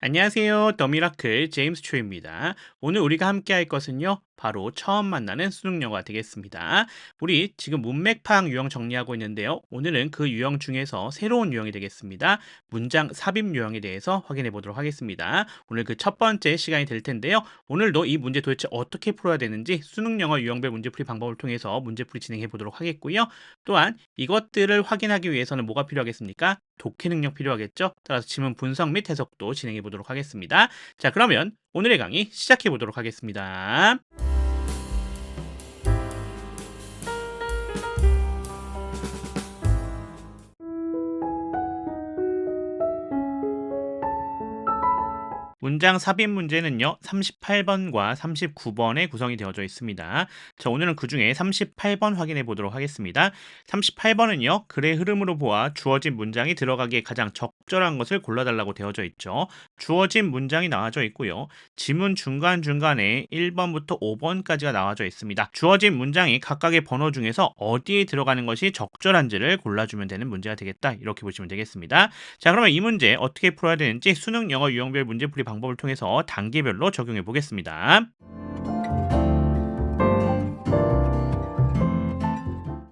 안녕하세요. 더미라클 제임스 초입니다. 오늘 우리가 함께 할 것은요. 바로 처음 만나는 수능 영어가 되겠습니다. 우리 지금 문맥 파악 유형 정리하고 있는데요. 오늘은 그 유형 중에서 새로운 유형이 되겠습니다. 문장 삽입 유형에 대해서 확인해 보도록 하겠습니다. 오늘 그 첫 번째 시간이 될 텐데요. 오늘도 이 문제 도대체 어떻게 풀어야 되는지 수능 영어 유형별 문제풀이 방법을 통해서 문제풀이 진행해 보도록 하겠고요. 또한 이것들을 확인하기 위해서는 뭐가 필요하겠습니까? 독해 능력 필요하겠죠? 따라서 지문 분석 및 해석도 진행해 보도록 하겠습니다. 자, 그러면 오늘의 강의 시작해 보도록 하겠습니다. 문장 삽입 문제는요, 38번과 39번에 구성이 되어져 있습니다. 자, 오늘은 그 중에 38번 확인해 보도록 하겠습니다. 38번은요, 글의 흐름으로 보아 주어진 문장이 들어가기에 가장 적절한 것을 골라달라고 되어져 있죠. 주어진 문장이 나와져 있고요. 지문 중간중간에 1번부터 5번까지가 나와져 있습니다. 주어진 문장이 각각의 번호 중에서 어디에 들어가는 것이 적절한지를 골라주면 되는 문제가 되겠다. 이렇게 보시면 되겠습니다. 자, 그러면 이 문제 어떻게 풀어야 되는지 수능 영어 유형별 문제풀이 방법을 통해서 단계별로 적용해 보겠습니다.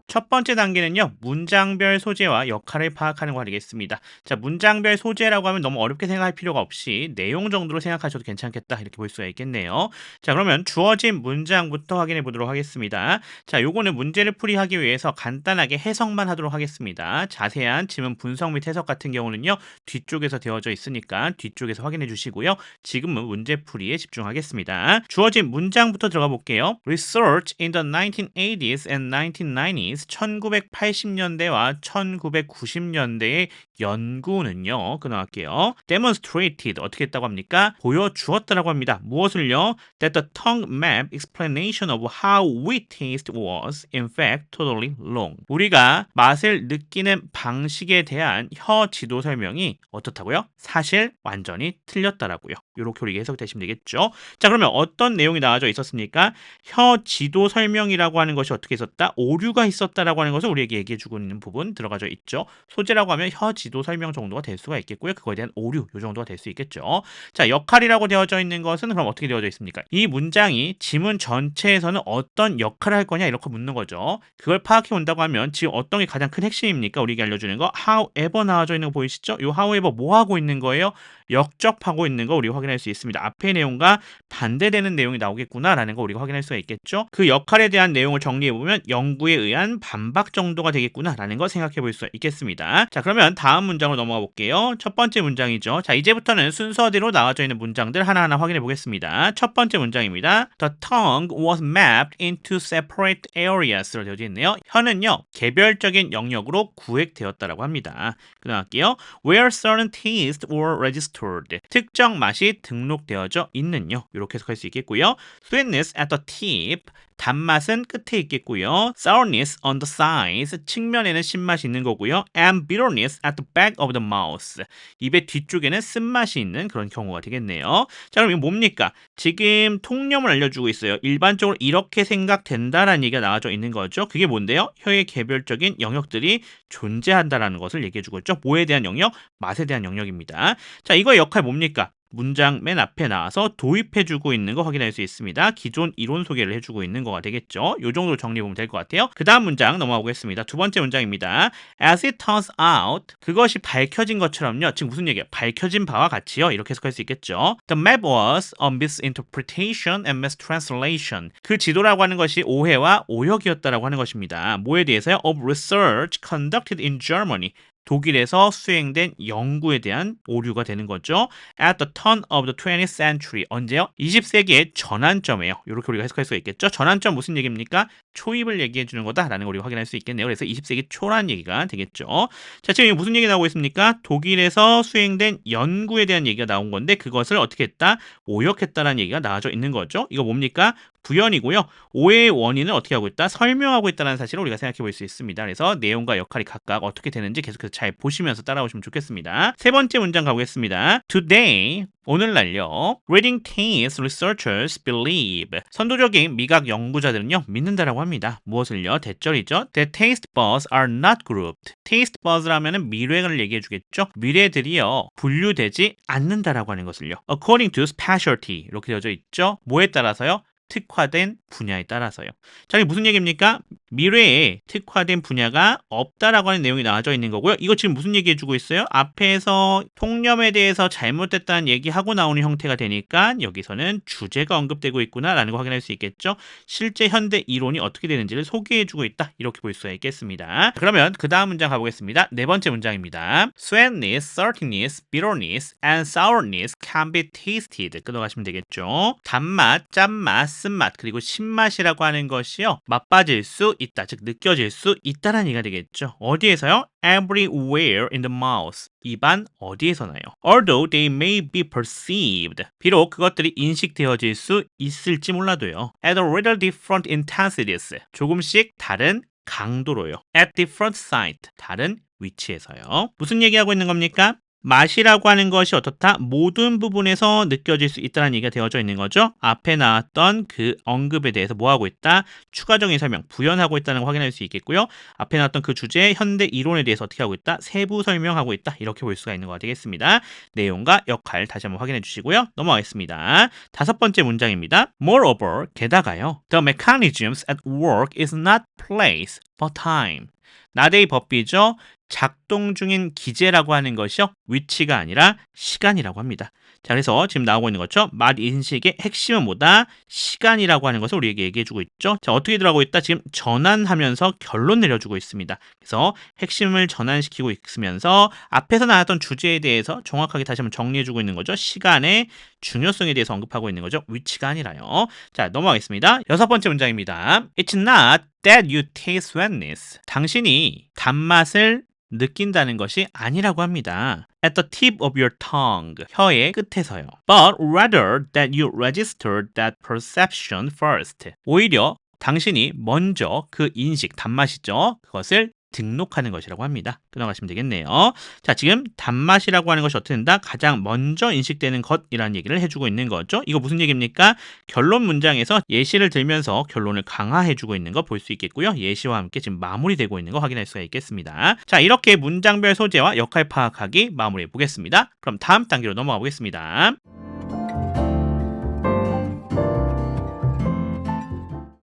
첫 번째 단계는요, 문장별 소재와 역할을 파악하는 거 되겠습니다. 자, 문장별 소재라고 하면 너무 어렵게 생각할 필요가 없이 내용 정도로 생각하셔도 괜찮겠다, 이렇게 볼 수가 있겠네요. 자, 그러면 주어진 문장부터 확인해 보도록 하겠습니다. 자, 요거는 문제를 풀이하기 위해서 간단하게 해석만 하도록 하겠습니다. 자세한 지문 분석 및 해석 같은 경우는요, 뒤쪽에서 되어져 있으니까 뒤쪽에서 확인해 주시고요. 지금은 문제풀이에 집중하겠습니다. 주어진 문장부터 들어가 볼게요. Research in the 1980s and 1990s 1980년대와 1990년대의 연구는요. 끊어갈게요. demonstrated 어떻게 했다고 합니까? 보여주었다라고 합니다. 무엇을요? that the tongue map explanation of how we taste was in fact totally wrong. 우리가 맛을 느끼는 방식에 대한 혀 지도 설명이 어떻다고요? 사실 완전히 틀렸다라고요. 이렇게 우리가 해석되시면 되겠죠. 자, 그러면 어떤 내용이 나와져 있었습니까? 혀 지도 설명이라고 하는 것이 어떻게 있었다? 오류가 있었다라고 하는 것을 우리에게 얘기해주고 있는 부분 들어가져 있죠. 소재라고 하면 혀 지도 설명 정도가 될 수가 있겠고요. 그거에 대한 오류 이 정도가 될 수 있겠죠. 자, 역할이라고 되어져 있는 것은 그럼 어떻게 되어져 있습니까? 이 문장이 지문 전체에서는 어떤 역할을 할 거냐 이렇게 묻는 거죠. 그걸 파악해 온다고 하면 지금 어떤 게 가장 큰 핵심입니까? 우리에게 알려주는 거 however 나와져 있는 거 보이시죠? 이 however 뭐 하고 있는 거예요? 역접하고 있는 거 우리가 확인할 수 있습니다. 앞의 내용과 반대되는 내용이 나오겠구나라는 거 우리가 확인할 수가 있겠죠. 그 역할에 대한 내용을 정리해보면 연구에 의한 반박 정도가 되겠구나라는 거 생각해 볼 수 있겠습니다. 자, 그러면 다음 문장으로 넘어가 볼게요. 첫 번째 문장이죠. 자, 이제부터는 순서대로 나와져 있는 문장들 하나하나 확인해 보겠습니다. 첫 번째 문장입니다. The tongue was mapped into separate areas로 되어져 있네요. 혀는요, 개별적인 영역으로 구획되었다라고 합니다. 그다음할게요. Where certain tastes were registered. 특정 맛이 등록되어져 있는요. 이렇게 해석할 수 있겠고요. Sweetness at the tip. 단맛은 끝에 있겠고요. Sourness on the sides. 측면에는 신맛이 있는 거고요. And bitterness at the back of the mouth. 입의 뒤쪽에는 쓴맛이 있는 그런 경우가 되겠네요. 자, 그럼 이거 뭡니까? 지금 통념을 알려주고 있어요. 일반적으로 이렇게 생각된다라는 얘기가 나와져 있는 거죠. 그게 뭔데요? 혀의 개별적인 영역들이 존재한다라는 것을 얘기해주고 있죠. 뭐에 대한 영역? 맛에 대한 영역입니다. 자, 이거의 역할 뭡니까? 문장 맨 앞에 나와서 도입해주고 있는 거 확인할 수 있습니다. 기존 이론 소개를 해주고 있는 거가 되겠죠. 이 정도로 정리해보면 될 것 같아요. 그 다음 문장 넘어가 보겠습니다. 두 번째 문장입니다. As it turns out, 그것이 밝혀진 것처럼요. 지금 무슨 얘기야? 밝혀진 바와 같이요. 이렇게 해석할 수 있겠죠. The map was a misinterpretation and mistranslation. 그 지도라고 하는 것이 오해와 오역이었다라고 하는 것입니다. 뭐에 대해서요? Of research conducted in Germany. 독일에서 수행된 연구에 대한 오류가 되는 거죠. At the turn of the 20th century. 언제요? 20세기의 전환점이에요. 이렇게 우리가 해석할 수가 있겠죠. 전환점 무슨 얘기입니까? 초입을 얘기해 주는 거다라는 걸 우리가 확인할 수 있겠네요. 그래서 20세기 초라는 얘기가 되겠죠. 자, 지금 무슨 얘기 나오고 있습니까? 독일에서 수행된 연구에 대한 얘기가 나온 건데 그것을 어떻게 했다? 오역했다라는 얘기가 나와져 있는 거죠. 이거 뭡니까? 부연이고요. 오해의 원인을 어떻게 하고 있다? 설명하고 있다는 사실을 우리가 생각해 볼 수 있습니다. 그래서 내용과 역할이 각각 어떻게 되는지 계속해서 잘 보시면서 따라오시면 좋겠습니다. 세 번째 문장 가보겠습니다. Today, 오늘날요. Reading taste researchers believe. 선도적인 미각 연구자들은요. 믿는다라고 합니다. 무엇을요? 대절이죠. The taste buds are not grouped. taste buds라면은 미뢰를 얘기해 주겠죠. 미뢰들이요. 분류되지 않는다라고 하는 것을요. According to specialty. 이렇게 되어져 있죠. 뭐에 따라서요? 특화된 분야에 따라서요. 자, 이게 무슨 얘기입니까? 미래에 특화된 분야가 없다라고 하는 내용이 나와져 있는 거고요. 이거 지금 무슨 얘기 해주고 있어요? 앞에서 통념에 대해서 잘못됐다는 얘기하고 나오는 형태가 되니까 여기서는 주제가 언급되고 있구나라는 거 확인할 수 있겠죠. 실제 현대 이론이 어떻게 되는지를 소개해주고 있다. 이렇게 볼 수가 있겠습니다. 그러면 그 다음 문장 가보겠습니다. 네 번째 문장입니다. Sweetness, saltiness, bitterness, and sourness can be tasted. 끊어가시면 되겠죠. 단맛, 짠맛, 쓴맛, 그리고 신맛이라고 하는 것이요. 맛빠질 수 있다. 즉 느껴질 수 있다라는 얘기가 되겠죠. 어디에서요? Everywhere in the mouth. 입안 어디에서나요? Although they may be perceived. 비록 그것들이 인식되어질 수 있을지 몰라도요. At a little different intensities. 조금씩 다른 강도로요. At different site. 다른 위치에서요. 무슨 얘기하고 있는 겁니까? 맛이라고 하는 것이 어떻다? 모든 부분에서 느껴질 수 있다는 얘기가 되어져 있는 거죠. 앞에 나왔던 그 언급에 대해서 뭐하고 있다? 추가적인 설명, 부연하고 있다는 걸 확인할 수 있겠고요. 앞에 나왔던 그 주제의 현대 이론에 대해서 어떻게 하고 있다? 세부 설명하고 있다. 이렇게 볼 수가 있는 거가 되겠습니다. 내용과 역할 다시 한번 확인해 주시고요. 넘어가겠습니다. 다섯 번째 문장입니다. Moreover, 게다가요. The mechanisms at work is not place, but time. 나데이 법비죠. 작동 중인 기제라고 하는 것이요. 위치가 아니라 시간이라고 합니다. 자, 그래서 지금 나오고 있는 것처럼 말 인식의 핵심은 뭐다? 시간이라고 하는 것을 우리에게 얘기해주고 있죠. 자, 어떻게 들어가고 있다? 지금 전환하면서 결론 내려주고 있습니다. 그래서 핵심을 전환시키고 있으면서 앞에서 나왔던 주제에 대해서 정확하게 다시 한번 정리해주고 있는 거죠. 시간의 중요성에 대해서 언급하고 있는 거죠. 위치가 아니라요. 자, 넘어가겠습니다. 여섯 번째 문장입니다. It's not that you taste sweetness. 당신이 단맛을 느낀다는 것이 아니라고 합니다. At the tip of your tongue. 혀의 끝에서요. But rather that you register that perception first. 오히려 당신이 먼저 그 인식, 단맛이죠. 그것을 등록하는 것이라고 합니다. 끊어가시면 되겠네요. 자, 지금 단맛이라고 하는 것이 어떻게 된다? 가장 먼저 인식되는 것이라는 얘기를 해주고 있는 거죠. 이거 무슨 얘기입니까? 결론 문장에서 예시를 들면서 결론을 강화해주고 있는 거 볼 수 있겠고요. 예시와 함께 지금 마무리되고 있는 거 확인할 수가 있겠습니다. 자, 이렇게 문장별 소재와 역할 파악하기 마무리해 보겠습니다. 그럼 다음 단계로 넘어가 보겠습니다.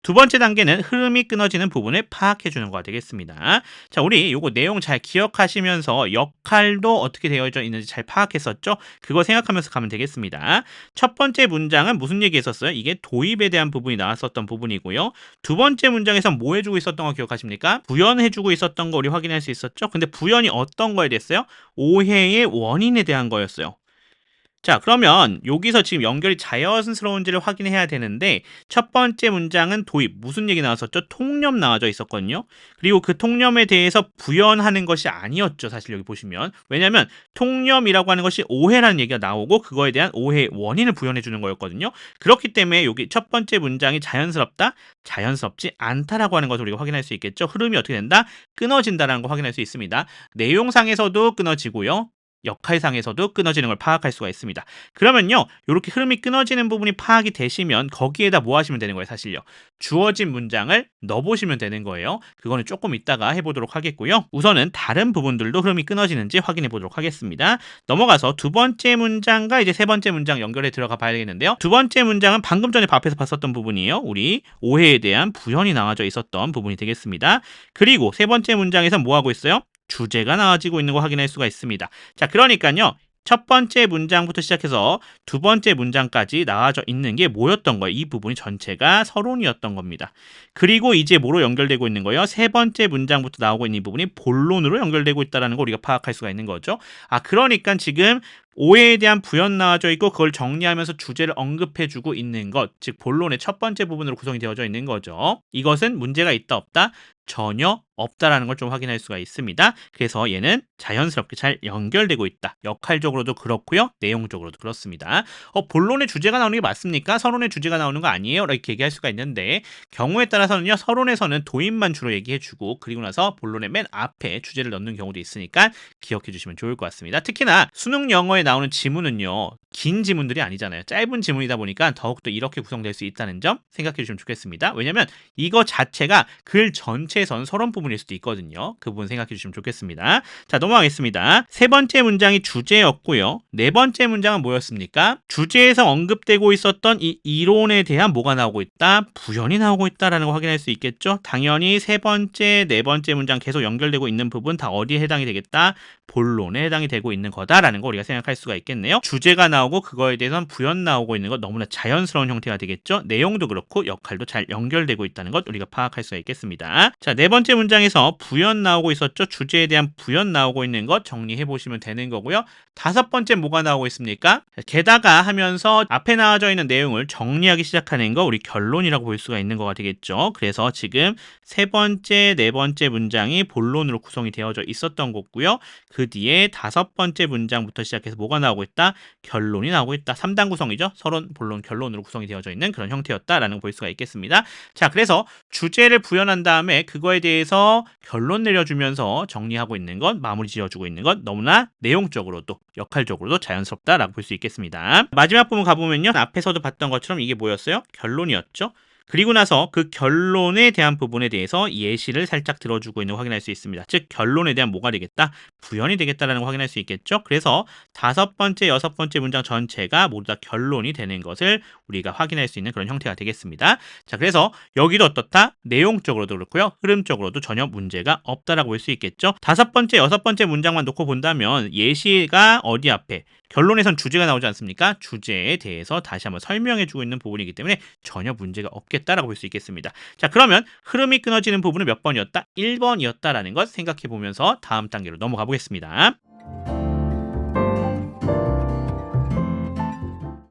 두 번째 단계는 흐름이 끊어지는 부분을 파악해주는 거가 되겠습니다. 자, 우리 요거 내용 잘 기억하시면서 역할도 어떻게 되어져 있는지 잘 파악했었죠? 그거 생각하면서 가면 되겠습니다. 첫 번째 문장은 무슨 얘기했었어요? 이게 도입에 대한 부분이 나왔었던 부분이고요. 두 번째 문장에서 뭐 해주고 있었던 거 기억하십니까? 부연해주고 있었던 거 우리 확인할 수 있었죠? 근데 부연이 어떤 거에 됐어요? 오해의 원인에 대한 거였어요. 자, 그러면 여기서 지금 연결이 자연스러운지를 확인해야 되는데 첫 번째 문장은 도입, 무슨 얘기 나왔었죠? 통념 나와져 있었거든요. 그리고 그 통념에 대해서 부연하는 것이 아니었죠. 사실 여기 보시면. 왜냐하면 통념이라고 하는 것이 오해라는 얘기가 나오고 그거에 대한 오해의 원인을 부연해 주는 거였거든요. 그렇기 때문에 여기 첫 번째 문장이 자연스럽다? 자연스럽지 않다라고 하는 것을 우리가 확인할 수 있겠죠. 흐름이 어떻게 된다? 끊어진다라는 거 확인할 수 있습니다. 내용상에서도 끊어지고요. 역할상에서도 끊어지는 걸 파악할 수가 있습니다. 그러면요, 이렇게 흐름이 끊어지는 부분이 파악이 되시면 거기에다 뭐 하시면 되는 거예요, 사실요. 주어진 문장을 넣어보시면 되는 거예요. 그거는 조금 이따가 해보도록 하겠고요. 우선은 다른 부분들도 흐름이 끊어지는지 확인해 보도록 하겠습니다. 넘어가서 두 번째 문장과 이제 세 번째 문장 연결해 들어가 봐야겠는데요. 두 번째 문장은 방금 전에 앞에서 봤었던 부분이에요. 우리 오해에 대한 부연이 나와져 있었던 부분이 되겠습니다. 그리고 세 번째 문장에서 뭐 하고 있어요? 주제가 나와지고 있는 거 확인할 수가 있습니다. 자, 그러니까요. 첫 번째 문장부터 시작해서 두 번째 문장까지 나와져 있는 게 뭐였던 거예요? 이 부분이 전체가 서론이었던 겁니다. 그리고 이제 뭐로 연결되고 있는 거예요? 세 번째 문장부터 나오고 있는 이 부분이 본론으로 연결되고 있다는 거 우리가 파악할 수가 있는 거죠. 아, 그러니까 지금 오해에 대한 부연 나와져 있고 그걸 정리하면서 주제를 언급해주고 있는 것, 즉 본론의 첫 번째 부분으로 구성이 되어져 있는 거죠. 이것은 문제가 있다 없다? 전혀 없다라는 걸 좀 확인할 수가 있습니다. 그래서 얘는 자연스럽게 잘 연결되고 있다. 역할적으로도 그렇고요. 내용적으로도 그렇습니다. 본론의 주제가 나오는 게 맞습니까? 서론의 주제가 나오는 거 아니에요? 이렇게 얘기할 수가 있는데 경우에 따라서는요. 서론에서는 도입만 주로 얘기해주고 그리고 나서 본론의 맨 앞에 주제를 넣는 경우도 있으니까 기억해 주시면 좋을 것 같습니다. 특히나 수능 영어에 나오는 지문은요. 긴 지문들이 아니잖아요. 짧은 지문이다 보니까 더욱더 이렇게 구성될 수 있다는 점 생각해 주시면 좋겠습니다. 왜냐면 이거 자체가 글 전체에선 서론 부분일 수도 있거든요. 그 부분 생각해 주시면 좋겠습니다. 자, 넘어가겠습니다. 세 번째 문장이 주제였고요. 네 번째 문장은 뭐였습니까? 주제에서 언급되고 있었던 이 이론에 대한 뭐가 나오고 있다? 부연이 나오고 있다라는 걸 확인할 수 있겠죠? 당연히 세 번째, 네 번째 문장 계속 연결되고 있는 부분 다 어디에 해당이 되겠다? 본론에 해당이 되고 있는 거다라는 거 우리가 생각할 수가 있겠네요. 주제가 나오고 그거에 대해서는 부연 나오고 있는 것 너무나 자연스러운 형태가 되겠죠. 내용도 그렇고 역할도 잘 연결되고 있다는 것 우리가 파악할 수가 있겠습니다. 자, 네 번째 문장에서 부연 나오고 있었죠. 주제에 대한 부연 나오고 있는 것 정리해 보시면 되는 거고요. 다섯 번째 뭐가 나오고 있습니까? 게다가 하면서 앞에 나와져 있는 내용을 정리하기 시작하는 거 우리 결론이라고 볼 수가 있는 거가 되겠죠. 그래서 지금 세 번째, 네 번째 문장이 본론으로 구성이 되어져 있었던 거고요. 그 뒤에 다섯 번째 문장부터 시작해서 뭐가 나오고 있다? 결론이 나오고 있다. 3단 구성이죠. 서론, 본론, 결론으로 구성이 되어져 있는 그런 형태였다라는 걸 볼 수가 있겠습니다. 자, 그래서 주제를 부연한 다음에 그거에 대해서 결론 내려주면서 정리하고 있는 것, 마무리 지어주고 있는 것 너무나 내용적으로도 역할적으로도 자연스럽다라고 볼 수 있겠습니다. 마지막 부분 가보면요. 앞에서도 봤던 것처럼 이게 뭐였어요? 결론이었죠. 그리고 나서 그 결론에 대한 부분에 대해서 예시를 살짝 들어주고 있는 걸 확인할 수 있습니다. 즉 결론에 대한 뭐가 되겠다? 부연이 되겠다라는 걸 확인할 수 있겠죠. 그래서 다섯 번째, 여섯 번째 문장 전체가 모두 다 결론이 되는 것을 우리가 확인할 수 있는 그런 형태가 되겠습니다. 자, 그래서 여기도 어떻다? 내용적으로도 그렇고요. 흐름적으로도 전혀 문제가 없다라고 볼 수 있겠죠. 다섯 번째, 여섯 번째 문장만 놓고 본다면 예시가 어디 앞에? 결론에선 주제가 나오지 않습니까? 주제에 대해서 다시 한번 설명해주고 있는 부분이기 때문에 전혀 문제가 없겠다라고 볼 수 있겠습니다. 자, 그러면 흐름이 끊어지는 부분은 몇 번이었다? 1번이었다라는 것 생각해 보면서 다음 단계로 넘어가 보겠습니다.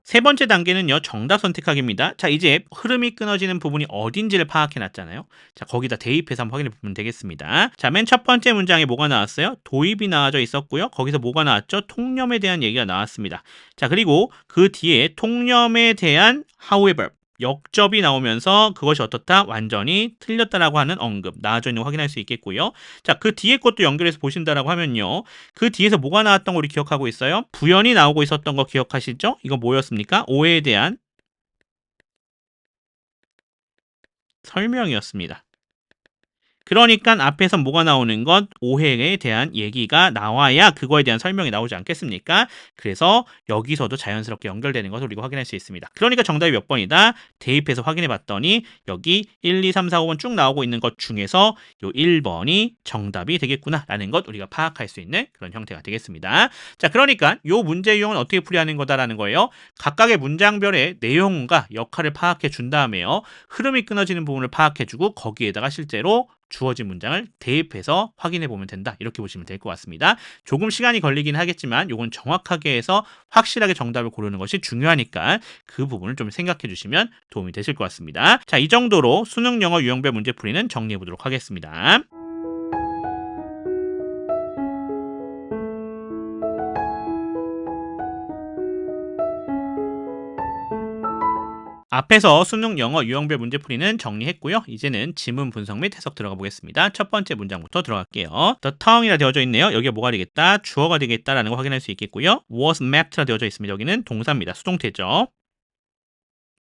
세 번째 단계는요. 정답 선택하기입니다. 자, 이제 흐름이 끊어지는 부분이 어딘지를 파악해놨잖아요. 자, 거기다 대입해서 한번 확인해 보면 되겠습니다. 자, 맨 첫 번째 문장에 뭐가 나왔어요? 도입이 나와져 있었고요. 거기서 뭐가 나왔죠? 통념에 대한 얘기가 나왔습니다. 자, 그리고 그 뒤에 통념에 대한 however 역접이 나오면서 그것이 어떻다? 완전히 틀렸다라고 하는 언급 나와져 있는 거 확인할 수 있겠고요. 자, 그 뒤에 것도 연결해서 보신다라고 하면요. 그 뒤에서 뭐가 나왔던 거 우리 기억하고 있어요? 부연이 나오고 있었던 거 기억하시죠? 이거 뭐였습니까? 오해에 대한 설명이었습니다. 그러니까 앞에서 뭐가 나오는 것? 오해에 대한 얘기가 나와야 그거에 대한 설명이 나오지 않겠습니까? 그래서 여기서도 자연스럽게 연결되는 것을 우리가 확인할 수 있습니다. 그러니까 정답이 몇 번이다? 대입해서 확인해 봤더니 여기 1, 2, 3, 4, 5번 쭉 나오고 있는 것 중에서 요 1번이 정답이 되겠구나라는 것 우리가 파악할 수 있는 그런 형태가 되겠습니다. 자, 그러니까 요 문제 유형은 어떻게 풀이하는 거다라는 거예요. 각각의 문장별의 내용과 역할을 파악해 준 다음에요. 흐름이 끊어지는 부분을 파악해 주고 거기에다가 실제로 주어진 문장을 대입해서 확인해 보면 된다. 이렇게 보시면 될 것 같습니다. 조금 시간이 걸리긴 하겠지만 이건 정확하게 해서 확실하게 정답을 고르는 것이 중요하니까 그 부분을 좀 생각해 주시면 도움이 되실 것 같습니다. 자, 이 정도로 수능 영어 유형별 문제풀이는 정리해 보도록 하겠습니다. 앞에서 수능 영어 유형별 문제풀이는 정리했고요. 이제는 지문 분석 및 해석 들어가 보겠습니다. 첫 번째 문장부터 들어갈게요. The tongue이라 되어져 있네요. 여기가 뭐가 되겠다? 주어가 되겠다라는 거 확인할 수 있겠고요. was mapped라 되어져 있습니다. 여기는 동사입니다. 수동태죠.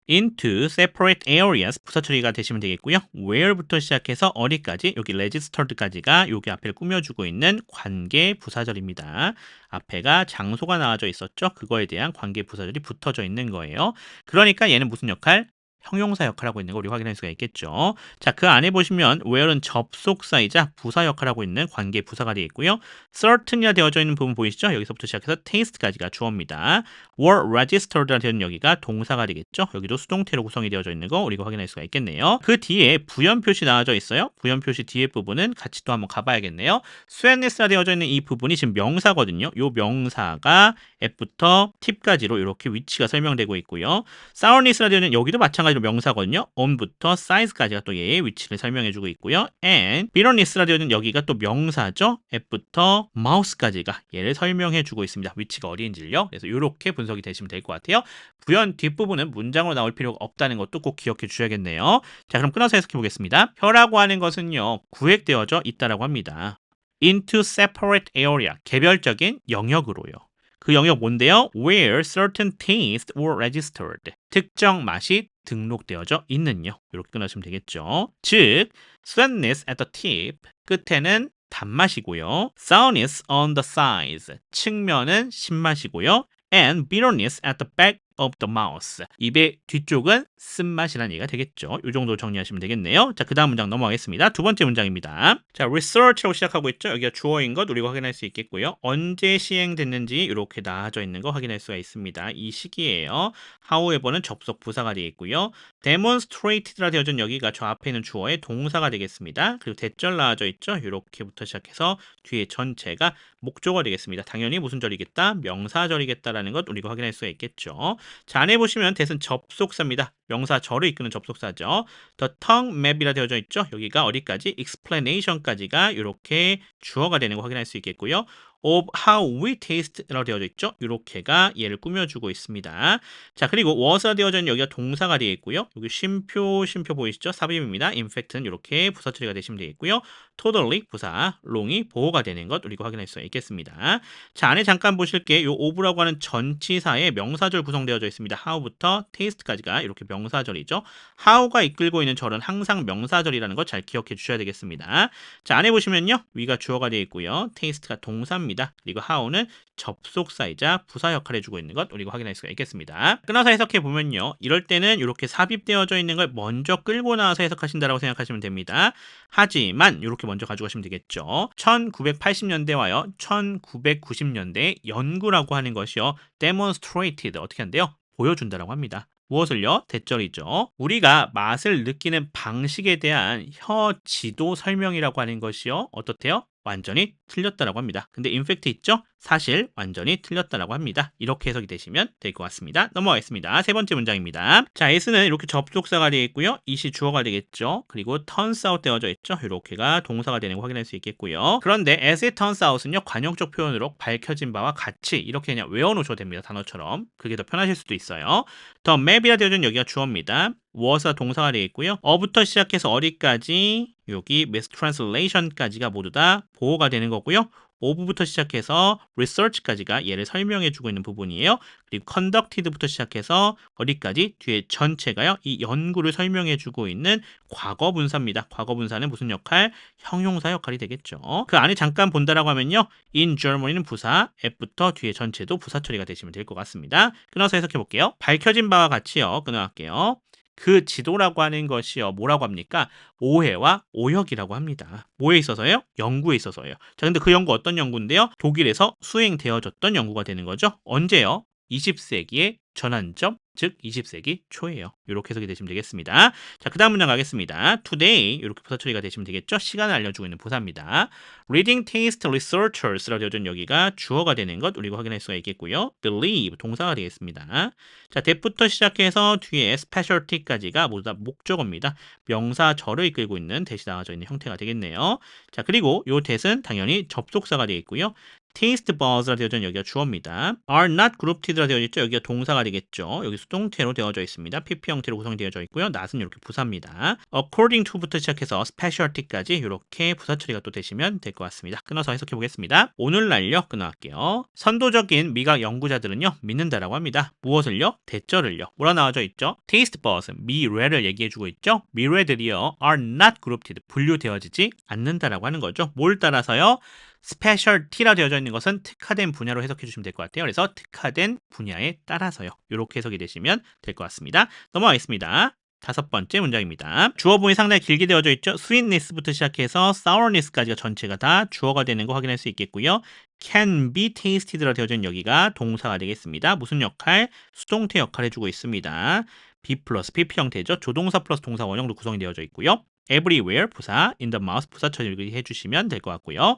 into separate areas 부사 처리가 되시면 되겠고요. where부터 시작해서 어디까지 여기 registered까지가 여기 앞에 꾸며주고 있는 관계 부사절입니다. 앞에가 장소가 나와져 있었죠. 그거에 대한 관계 부사절이 붙어져 있는 거예요. 그러니까 얘는 무슨 역할? 형용사 역할하고 있는 거 우리 확인할 수가 있겠죠. 자, 그 안에 보시면 where는 접속사이자 부사 역할하고 있는 관계 부사가 되어 있고요. certain이라 되어져 있는 부분 보이시죠? 여기서부터 시작해서 taste까지가 주어입니다. were registered라 되는 여기가 동사가 되겠죠. 여기도 수동태로 구성이 되어져 있는 거 우리가 확인할 수가 있겠네요. 그 뒤에 부연 표시 나와져 있어요. 부연 표시 뒤에 부분은 같이 또 한번 가봐야겠네요. sweetness라 되어져 있는 이 부분이 지금 명사거든요. 이 명사가 F부터 팁까지로 이렇게 위치가 설명되고 있고요. sourness라 되어 있는 여기도 마찬가지로 마찬가지로 명사거든요. on부터 size까지가 또 얘의 위치를 설명해주고 있고요. and bitterness라 되어 있는 여기가 또 명사죠. at부터 mouse까지가 얘를 설명해주고 있습니다. 위치가 어디인지요. 그래서 이렇게 분석이 되시면 될 것 같아요. 부연 뒷부분은 문장으로 나올 필요가 없다는 것도 꼭 기억해 주셔야겠네요. 자, 그럼 끊어서 해석해 보겠습니다. 혀라고 하는 것은요, 구획되어져 있다라고 합니다. into separate area, 개별적인 영역으로요. 그 영역 뭔데요? Where certain tastes were registered. 특정 맛이 등록되어져 있는요. 이렇게 끊으시면 되겠죠. 즉, sweetness at the tip, 끝에는 단맛이고요. sourness on the sides, 측면은 신맛이고요. and bitterness at the back of the mouth. 입의 뒤쪽은 쓴맛이라는 얘기가 되겠죠. 이 정도 정리하시면 되겠네요. 자, 그 다음 문장 넘어가겠습니다. 두 번째 문장입니다. 자, research라고 시작하고 있죠. 여기가 주어인 것 우리가 확인할 수 있겠고요. 언제 시행됐는지 이렇게 나와져 있는 거 확인할 수가 있습니다. 이 시기예요. however는 접속 부사가 되어 있고요. demonstrated라 되어진 여기가 저 앞에 있는 주어의 동사가 되겠습니다. 그리고 대절 나와져 있죠. 이렇게부터 시작해서 뒤에 전체가 목적어가 되겠습니다. 당연히 무슨 절이겠다? 명사절이겠다라는 것 우리가 확인할 수가 있겠죠. 자, 안에 보시면 대신 접속사입니다. 명사 절을 이끄는 접속사죠. The tongue map이라 되어져 있죠. 여기가 어디까지? explanation까지가 이렇게 주어가 되는 거 확인할 수 있겠고요. of how we taste라고 되어져 있죠. 이렇게가 얘를 꾸며주고 있습니다. 자, 그리고 was가 되어져 있는 여기가 동사가 되어 있고요. 여기 쉼표 보이시죠? 삽입입니다. in fact는 이렇게 부사 처리가 되시면 되겠고요. totally 부사, long이 보호가 되는 것 우리가 확인할 수 있겠습니다. 자, 안에 잠깐 보실게. 요 of라고 하는 전치사에 명사절 구성되어져 있습니다. how부터 taste까지가 이렇게 명사절이죠. how가 이끌고 있는 절은 항상 명사절이라는 것 잘 기억해 주셔야 되겠습니다. 자, 안에 보시면요. 위가 주어가 되어 있고요. taste가 동사입니다. 그리고 how는 접속사이자 부사 역할을 해주고 있는 것 우리가 확인할 수가 있겠습니다. 끊어서 해석해 보면요. 이럴 때는 이렇게 삽입되어져 있는 걸 먼저 끌고 나와서 해석하신다라고 생각하시면 됩니다. 하지만 이렇게 먼저 가져가시면 되겠죠. 1980년대와요. 1990년대 연구라고 하는 것이요. demonstrated 어떻게 한대요? 보여준다라고 합니다. 무엇을요? 대절이죠. 우리가 맛을 느끼는 방식에 대한 혀 지도 설명이라고 하는 것이요. 어떻대요? 완전히 틀렸다라고 합니다. 근데 인팩트 있죠? 사실 완전히 틀렸다라고 합니다. 이렇게 해석이 되시면 될 것 같습니다. 넘어가겠습니다. 세 번째 문장입니다. 자, as는 이렇게 접속사가 되어 있고요. it이 주어가 되겠죠. 그리고 turns out 되어져 있죠. 이렇게가 동사가 되는 거 확인할 수 있겠고요. 그런데 as it turns out은요. 관용적 표현으로 밝혀진 바와 같이 이렇게 그냥 외워놓으셔도 됩니다. 단어처럼. 그게 더 편하실 수도 있어요. the map이라 되어진 여기가 주어입니다. was가 동사가 되어 있고요. 어부터 시작해서 어디까지 여기 mistranslation까지가 모두 다 보호가 되는 거고요. of부터 시작해서 research까지가 얘를 설명해주고 있는 부분이에요. 그리고 conducted부터 시작해서 어디까지 뒤에 전체가요. 이 연구를 설명해주고 있는 과거분사입니다. 과거분사는 무슨 역할? 형용사 역할이 되겠죠. 그 안에 잠깐 본다라고 하면요. in Germany는 부사, at부터 뒤에 전체도 부사 처리가 되시면 될 것 같습니다. 끊어서 해석해 볼게요. 밝혀진 바와 같이요. 끊어갈게요. 그 지도라고 하는 것이요. 뭐라고 합니까? 오해와 오역이라고 합니다. 뭐에 있어서요? 연구에 있어서요. 자, 근데 그 연구 어떤 연구인데요? 독일에서 수행되어졌던 연구가 되는 거죠. 언제요? 20세기의 전환점, 즉 20세기 초예요. 이렇게 해석이 되시면 되겠습니다. 자, 그 다음 문장 가겠습니다. Today 이렇게 부사 처리가 되시면 되겠죠. 시간을 알려주고 있는 부사입니다. Reading Taste Researchers라고 되어 있는 여기가 주어가 되는 것 우리가 확인할 수가 있겠고요. Believe 동사가 되겠습니다. 자, that부터 시작해서 뒤에 specialty까지가 모두 다 목적어입니다. 명사절을 이끌고 있는 that이 나와져 있는 형태가 되겠네요. 자, 그리고 요 that은 당연히 접속사가 되어 있고요. taste buds라 되어져 있는 여기가 주어입니다. are not grouped라 되어 있죠. 여기가 동사가 되겠죠. 여기 수동태로 되어져 있습니다. PP 형태로 구성되어져 있고요. not은 이렇게 부사입니다. according to부터 시작해서 specialty까지 이렇게 부사 처리가 또 되시면 될 것 같습니다. 끊어서 해석해 보겠습니다. 오늘날요. 끊어갈게요. 선도적인 미각 연구자들은요. 믿는다라고 합니다. 무엇을요? 대절을요. 뭐라 나와져 있죠? taste buds, 미뢰를 얘기해주고 있죠. 미뢰들이요. are not grouped, 분류되어지지 않는다라고 하는 거죠. 뭘 따라서요? 스페셜티라 되어져 있는 것은 특화된 분야로 해석해 주시면 될 것 같아요. 그래서 특화된 분야에 따라서요. 이렇게 해석이 되시면 될 것 같습니다. 넘어가겠습니다. 다섯 번째 문장입니다. 주어 부분이 상당히 길게 되어져 있죠. sweetness부터 시작해서 sourness까지가 전체가 다 주어가 되는 거 확인할 수 있겠고요. can be tasted라 되어져 있는 여기가 동사가 되겠습니다. 무슨 역할? 수동태 역할을 해주고 있습니다. be 플러스 pp 형태죠. 조동사 플러스 동사 원형도 구성이 되어져 있고요. everywhere 부사, in the mouth 부사 처리 해주시면 될 것 같고요.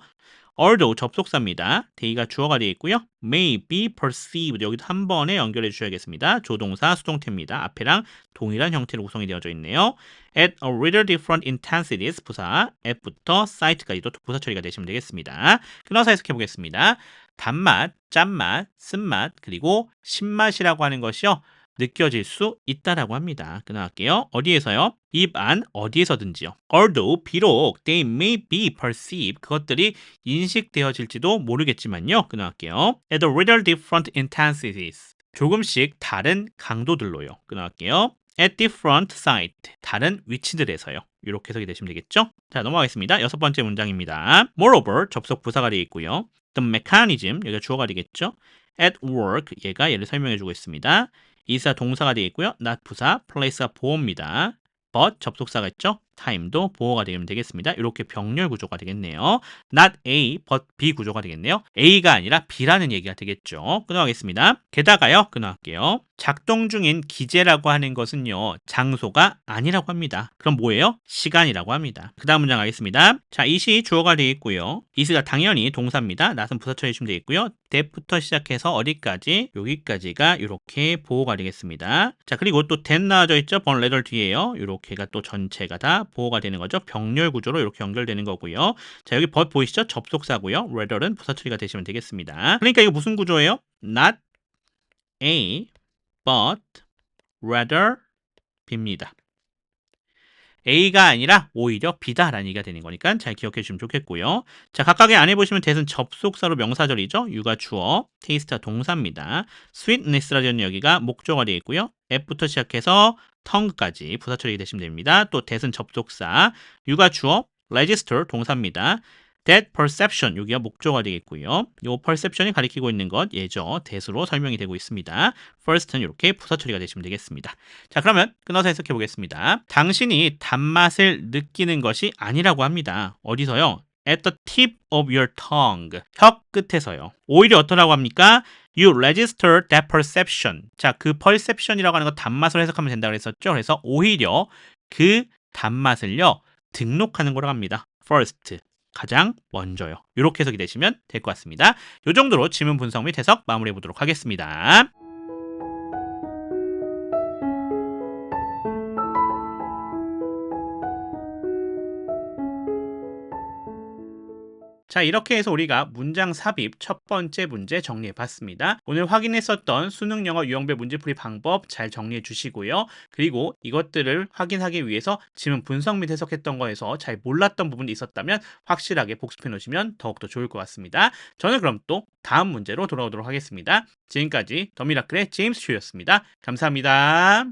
although 접속사입니다. they가 주어가 되어 있고요. may be perceived 여기도 한 번에 연결해 주셔야겠습니다. 조동사 수동태입니다. 앞에랑 동일한 형태로 구성이 되어져 있네요. at a little different intensities 부사 at부터 site까지도 부사 처리가 되시면 되겠습니다. 끊어서 해석해 보겠습니다. 단맛, 짠맛, 쓴맛, 그리고 신맛이라고 하는 것이요. 느껴질 수 있다라고 합니다. 끊어갈게요. 어디에서요? 입 안 어디에서든지요. although 비록 they may be perceived 그것들이 인식되어질지도 모르겠지만요. 끊어갈게요. at a little different intensities 조금씩 다른 강도들로요. 끊어갈게요. at different site 다른 위치들에서요. 이렇게 해석이 되시면 되겠죠? 자, 넘어가겠습니다. 여섯 번째 문장입니다. moreover 접속 부사가 되어 있고요. the mechanism 여기가 주어가 되겠죠? at work 얘가 얘를 설명해 주고 있습니다. is가 동사가 되어 있고요. not 부사, place가 보호입니다. but 접속사가 있죠. time도 보호가 되면 되겠습니다. 이렇게 병렬 구조가 되겠네요. not A, but B 구조가 되겠네요. A가 아니라 B라는 얘기가 되겠죠. 끊어가겠습니다. 게다가요. 끊어갈게요. 작동 중인 기제라고 하는 것은요. 장소가 아니라고 합니다. 그럼 뭐예요? 시간이라고 합니다. 그 다음 문장 가겠습니다. 자, it이 주어가 되어 있고요. it가 당연히 동사입니다. not은 부사처리 해주시면 되겠고요. that부터 시작해서 어디까지? 여기까지가 이렇게 보호가 되겠습니다. 자, 그리고 또 that 나와져 있죠? 번 레더 뒤에요. 이렇게가 또 전체가 다 보호가 되는 거죠. 병렬 구조로 이렇게 연결되는 거고요. 자, 여기 but 보이시죠? 접속사고요. rather는 부사 처리가 되시면 되겠습니다. 그러니까 이거 무슨 구조예요? not A, but rather B입니다. A가 아니라 오히려 B다라는 얘기가 되는 거니까 잘 기억해 주시면 좋겠고요. 자, 각각의 안에 보시면 that은 접속사로 명사절이죠. you가 주어, taste가 동사입니다. sweetness라는 여기가 목적어가 되어 있고요. F부터 시작해서 tongue까지 부사 처리가 되시면 됩니다. 또 that은 접속사, you가 주어, register 동사입니다. that perception 여기가 목적어가 되겠고요. 이 perception이 가리키고 있는 것 예죠. that으로 설명이 되고 있습니다. first는 이렇게 부사 처리가 되시면 되겠습니다. 자, 그러면 끊어서 해석해 보겠습니다. 당신이 단맛을 느끼는 것이 아니라고 합니다. 어디서요? at the tip of your tongue 혀 끝에서요. 오히려 어떠라고 합니까? You register that perception. 자, 그 perception이라고 하는 거 단맛으로 해석하면 된다고 했었죠. 그래서 오히려 그 단맛을요 등록하는 거라고 합니다. first 가장 먼저요. 이렇게 해석이 되시면 될 것 같습니다. 이 정도로 지문 분석 및 해석 마무리해 보도록 하겠습니다. 자, 이렇게 해서 우리가 문장 삽입 첫 번째 문제 정리해 봤습니다. 오늘 확인했었던 수능 영어 유형별 문제풀이 방법 잘 정리해 주시고요. 그리고 이것들을 확인하기 위해서 지문 분석 및 해석했던 거에서 잘 몰랐던 부분이 있었다면 확실하게 복습해 놓으시면 더욱더 좋을 것 같습니다. 저는 그럼 또 다음 문제로 돌아오도록 하겠습니다. 지금까지 더 미라클의 제임스 슈였습니다. 감사합니다.